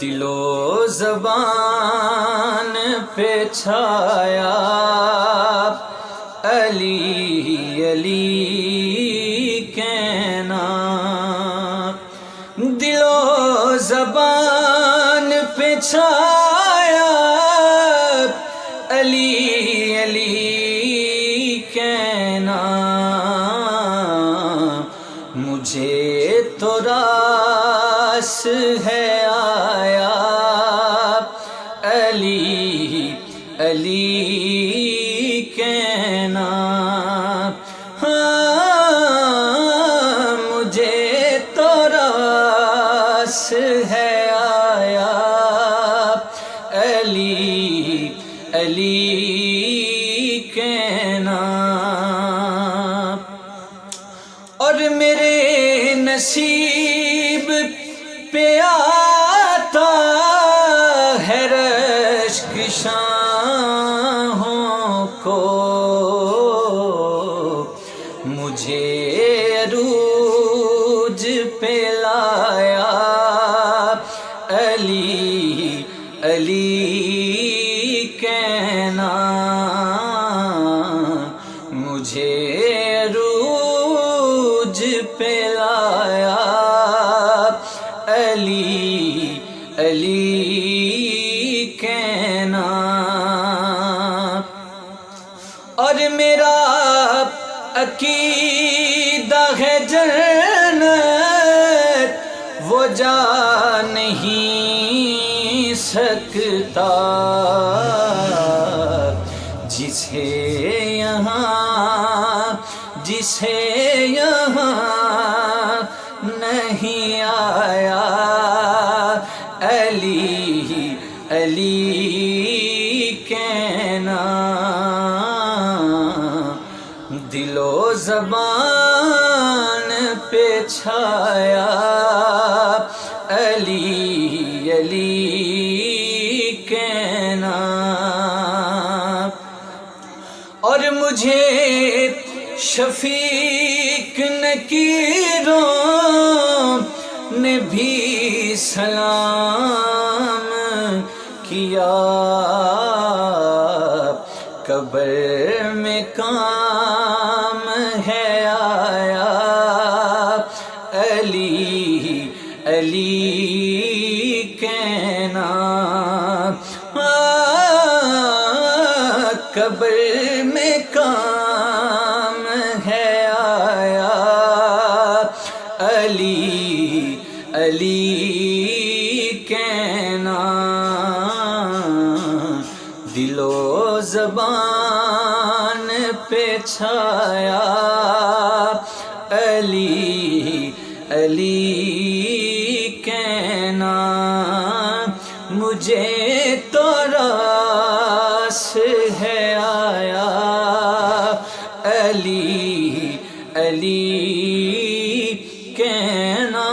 دل و زبان پہ چھایا علی علی کہنا، دل و زبان پہ چھایا علی علی کہنا، مجھے تو راس ہے آیا علی علی کہنا، ہاں مجھے تو راس ہے آیا علی علی کہنا، اور میرے نصیب پہ آتا ہے رشک شاہوں کو، مجھے عروج پہ لایا علی علی کہنا، مجھے عروج پہ لایا علی علی کہنا، اور میرا عقیدہ ہے جنت وہ جا نہیں سکتا، جسے یہاں نہیں آیا علی علی کہنا، دل و زبان پہ چھایا علی علی کہنا، اور مجھے شفیق نکیروں نے بھی سلام کیا، قبر میں کام ہے آیا علی علی کہنا، قبر میں کام ہے آیا علی علی کہنا، دل و زبان پہ چھایا علی علی کہنا، مجھے تو راس ہے آیا علی علی کہنا۔